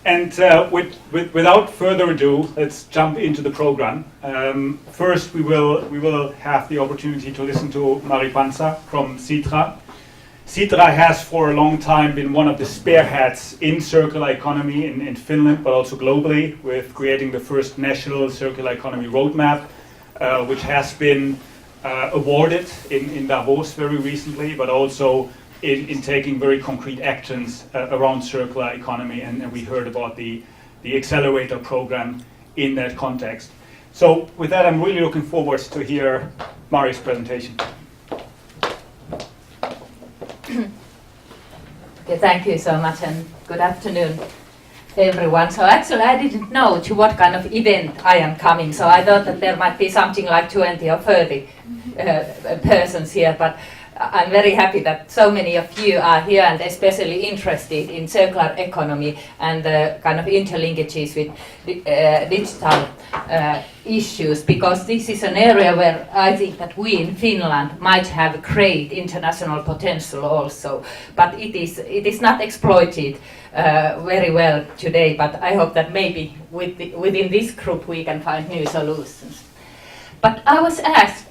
And without further ado, let's jump into the program. First, we will have the opportunity to listen to Pantsar from Sitra. Sitra has for a long time been one of the spearheads in circular economy in Finland, but also globally, with creating the first national circular economy roadmap, which has been awarded in Davos very recently, but also in taking very concrete actions around circular economy, and we heard about the accelerator program in that context. So with that, I'm really looking forward to hear Mari's presentation. Okay, thank you so much and good afternoon everyone. So actually I didn't know to what kind of event I am coming, so I thought that there might be something like 20 or 30 persons here, but I'm very happy that so many of you are here and especially interested in circular economy and the kind of interlinkages with digital issues, because this is an area where I think that we in Finland might have great international potential also, but it is not exploited very well today, but I hope that maybe within this group we can find new solutions. But I was asked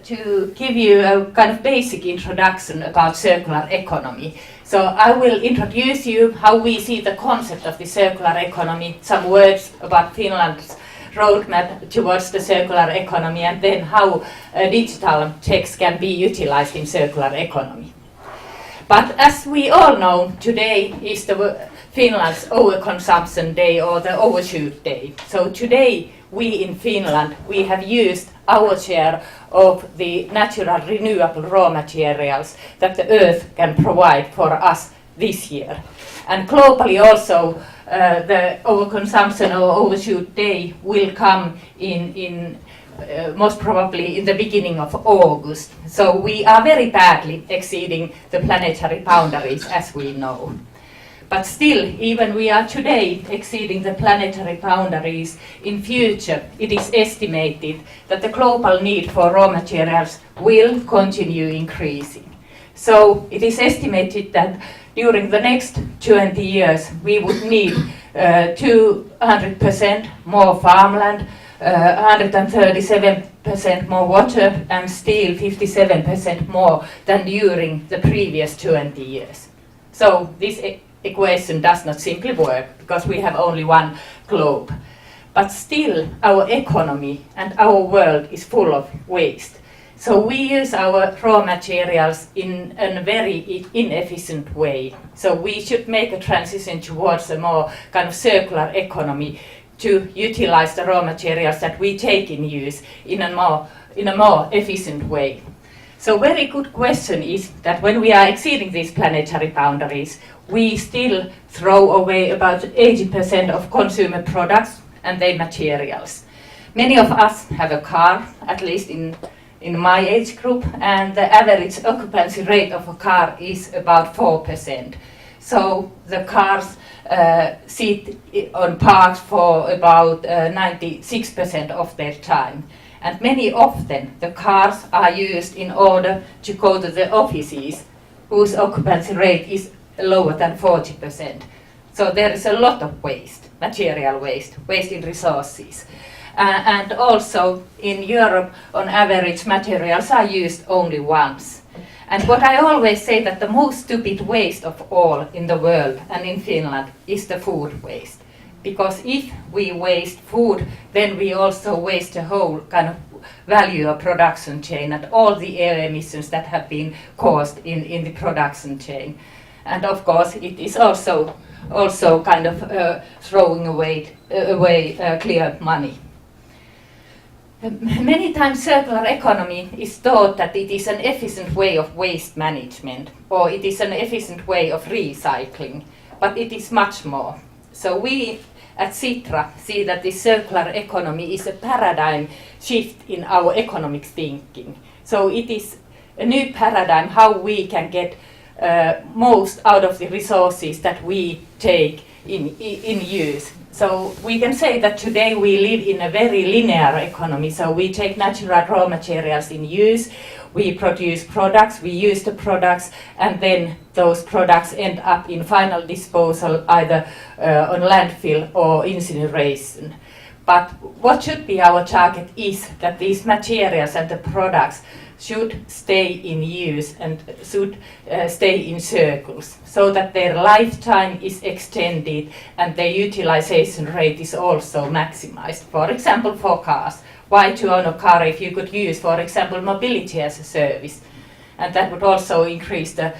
to give you a kind of basic introduction about circular economy. So I will introduce you how we see the concept of the circular economy, some words about Finland's roadmap towards the circular economy, and then how digital techs can be utilized in circular economy. But as we all know, today is Finland's overconsumption day or the overshoot day. So today we in Finland, we have used our share of the natural renewable raw materials that the earth can provide for us this year. And globally also the overconsumption or overshoot day will come in most probably in the beginning of August. So we are very badly exceeding the planetary boundaries, as we know. But still, even we are today exceeding the planetary boundaries, in future it is estimated that the global need for raw materials will continue increasing. So it is estimated that during the next 20 years we would need 200% more farmland, 137% more water, and still 57% more than during the previous 20 years. So this equation does not simply work because we have only one globe. But still our economy and our world is full of waste. So we use our raw materials in a very inefficient way. So we should make a transition towards a more kind of circular economy to utilize the raw materials that we take in use in a more efficient way. So very good question is that when we are exceeding these planetary boundaries, we still throw away about 80% of consumer products and their materials. Many of us have a car, at least in my age group, and the average occupancy rate of a car is about 4%. So the cars sit on parks for about 96% of their time. And many often the cars are used in order to go to the offices whose occupancy rate is lower than 40%. So there is a lot of waste, material waste, waste in resources. And also in Europe, on average, materials are used only once. And what I always say that the most stupid waste of all in the world and in Finland is the food waste. Because if we waste food, then we also waste the whole kind of value of production chain and all the air emissions that have been caused in the production chain. And of course, it is also kind of throwing away clear money. Many times circular economy is thought that it is an efficient way of waste management, or it is an efficient way of recycling, but it is much more. So we at Sitra see that the circular economy is a paradigm shift in our economic thinking. So it is a new paradigm how we can get most out of the resources that we take in use. So we can say that today we live in a very linear economy. So we take natural raw materials in use, we produce products, we use the products, and then those products end up in final disposal either on landfill or incineration. But what should be our target is that these materials and the products should stay in use and should stay in circles, so that their lifetime is extended and their utilization rate is also maximized. For example, for cars. Why to own a car if you could use, for example, mobility as a service? And that would also increase the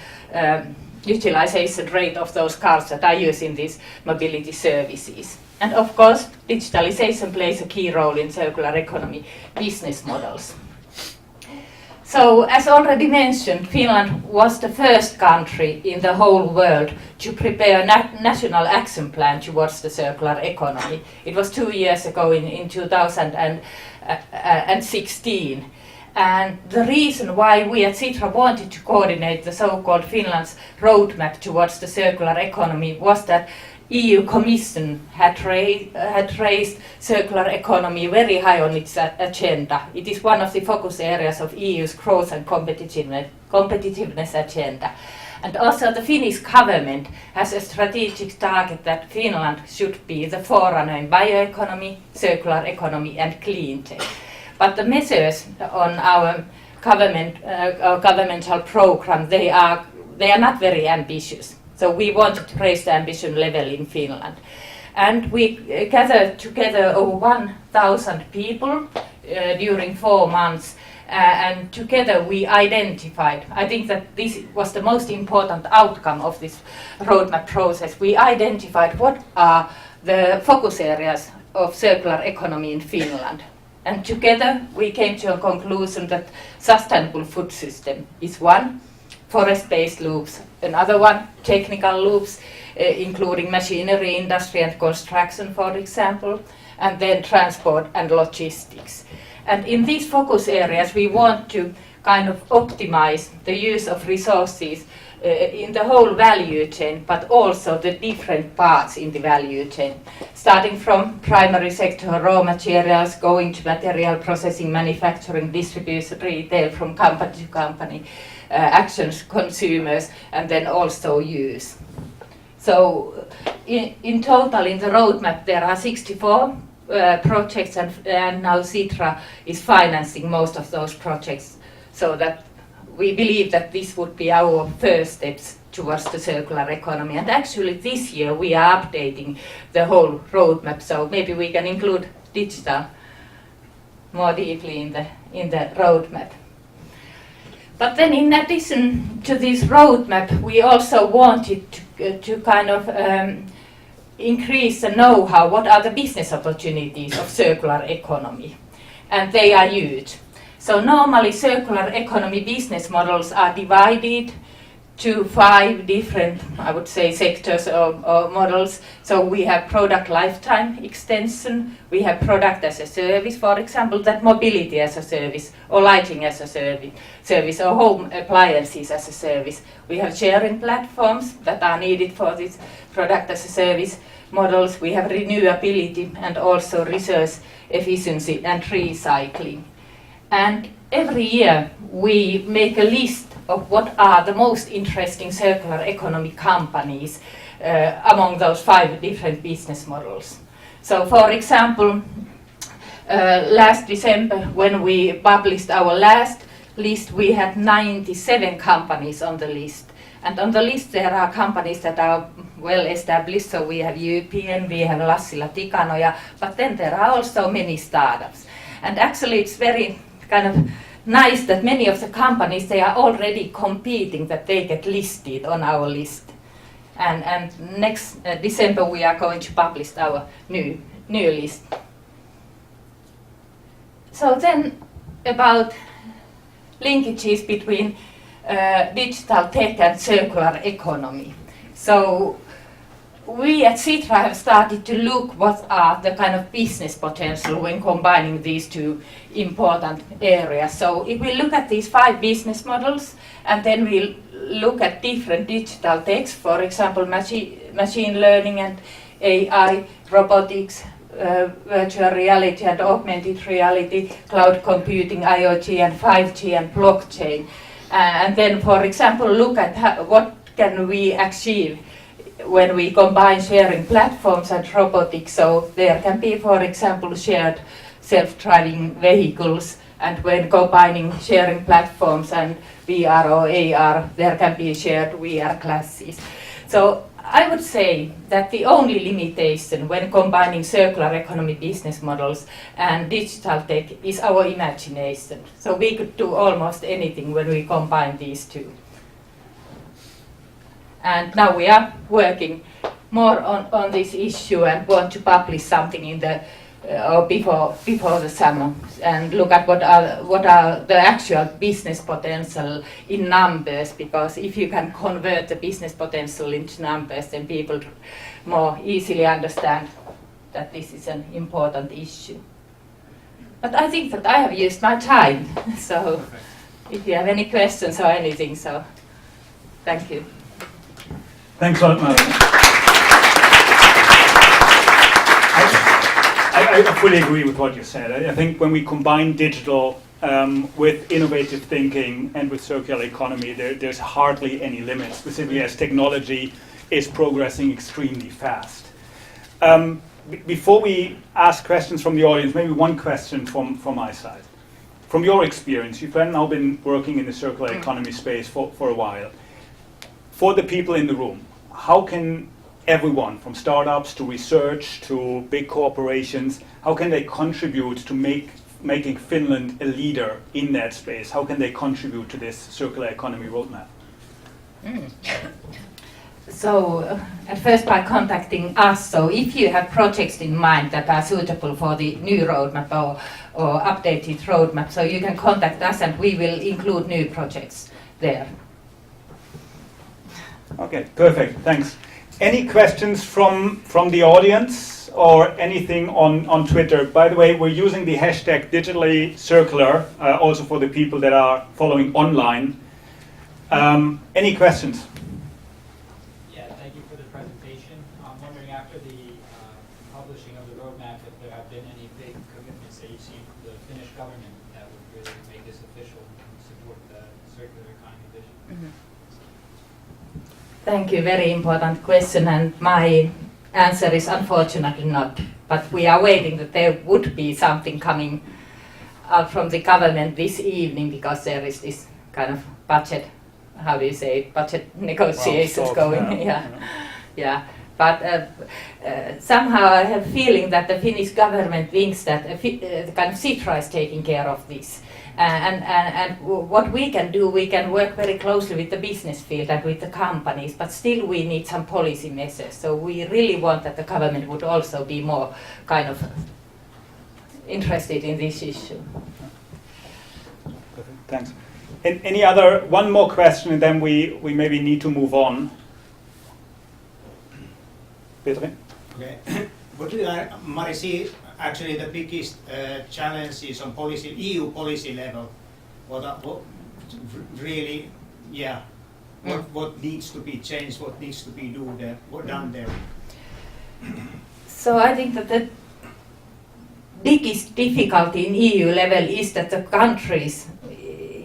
utilization rate of those cars that are using these mobility services. And of course, digitalization plays a key role in circular economy business models. So, as already mentioned, Finland was the first country in the whole world to prepare a national action plan towards the circular economy. It was 2 years ago in 2016. And the reason why we at Sitra wanted to coordinate the so-called Finland's roadmap towards the circular economy was that EU Commission had raised circular economy very high on its agenda. It is one of the focus areas of EU's growth and competitiveness agenda. And also the Finnish government has a strategic target that Finland should be the forerunner in bioeconomy, circular economy and clean tech. But the measures on our governmental program, they are not very ambitious. So we wanted to raise the ambition level in Finland. And we gathered together over 1,000 people during 4 months. And together we identified, I think that this was the most important outcome of this roadmap process. We identified what are the focus areas of circular economy in Finland. And together we came to a conclusion that sustainable food system is one, forest-based loops another one, technical loops including machinery industry and construction, for example, and then transport and logistics. And in these focus areas we want to kind of optimize the use of resources in the whole value chain, but also the different parts in the value chain, starting from primary sector raw materials, going to material processing, manufacturing, distribution, retail, from company to company, actions, consumers, and then also use. So in total in the roadmap there are 64 projects, and now Sitra is financing most of those projects, so that we believe that this would be our first steps towards the circular economy. And actually this year we are updating the whole roadmap, so maybe we can include digital more deeply in the roadmap. But then in addition to this roadmap, we also wanted to kind of increase the know-how, what are the business opportunities of circular economy, and they are huge. So normally circular economy business models are divided to 5 different, I would say, sectors or models. So we have product lifetime extension, we have product as a service, for example, that mobility as a service, or lighting as a service, or home appliances as a service. We have sharing platforms that are needed for this product as a service models. We have renewability and also resource efficiency and recycling. And every year we make a list of what are the most interesting circular economy companies among those 5 different business models. So for example, last December when we published our last list, we had 97 companies on the list. And on the list there are companies that are well established, so we have UPM, we have Lassila Tikanoja, but then there are also many startups. And actually it's very kind of nice that many of the companies, they are already competing that they get listed on our list. And next December we are going to publish our new list. So then about linkages between digital tech and circular economy. So we at Sitra have started to look what are the kind of business potential when combining these 2 important areas. So if we look at these 5 business models and then we look at different digital techs, for example machine learning and AI, robotics, virtual reality and augmented reality, cloud computing, IoT and 5G and blockchain. And then, for example, look at what can we achieve when we combine sharing platforms and robotics. So there can be, for example, shared self-driving vehicles, and when combining sharing platforms and VR or AR, there can be shared VR classes. So I would say that the only limitation when combining circular economy business models and digital tech is our imagination. So we could do almost anything when we combine these two. And now we are working more on this issue and want to publish something in the before the summer and look at what are the actual business potential in numbers, because if you can convert the business potential into numbers, then people more easily understand that this is an important issue. But I think that I have used my time, so if you have any questions or anything, so thank you. Thanks a lot, Mary. I fully agree with what you said. I think when we combine digital with innovative thinking and with circular economy, there's hardly any limits, specifically as technology is progressing extremely fast. Before we ask questions from the audience, maybe one question from my side. From your experience, you've now been working in the circular economy space for a while. For the people in the room, how can everyone, from startups to research to big corporations, how can they contribute to making Finland a leader in that space? How can they contribute to this circular economy roadmap? So at first by contacting us, so if you have projects in mind that are suitable for the new roadmap or updated roadmap, so you can contact us and we will include new projects there. Okay, perfect, thanks. Any questions from the audience or anything on Twitter? By the way, we're using the hashtag digitally circular also for the people that are following online. Any questions? Yeah, thank you for the presentation. I'm wondering, after the publishing of the roadmap, if there have been any big commitments that you've seen from the Finnish government that would really make this official and support the circular economy vision. Mm-hmm. Thank you, very important question, and my answer is unfortunately not. But we are waiting that there would be something coming out from the government this evening, because there is this kind of budget, how do you say it, budget negotiations going. Yeah. But somehow I have a feeling that the Finnish government thinks that the kind of Sitra is taking care of this. And what we can do, we can work very closely with the business field and with the companies, but still we need some policy measures. So we really want that the government would also be more kind of interested in this issue. Perfect, thanks. Any other, one more question and then we maybe need to move on. Petri? Okay. What do Mari see actually the biggest challenges on policy, EU policy level? What really, what needs to be changed, what needs to be done there? So I think that the biggest difficulty in EU level is that the countries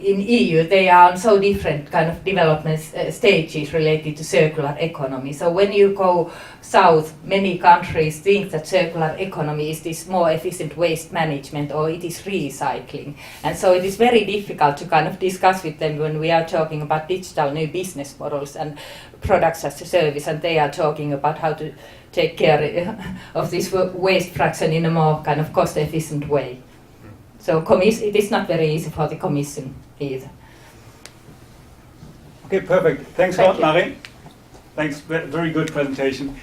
in EU, they are on so different kind of development stages related to circular economy. So when you go south, many countries think that circular economy is this more efficient waste management, or it is recycling. And so it is very difficult to kind of discuss with them when we are talking about digital new business models and products as a service, and they are talking about how to take care of this waste fraction in a more kind of cost efficient way. So it is not very easy for the Commission either. Okay, perfect. Thanks a lot, Mari. Thanks, very good presentation.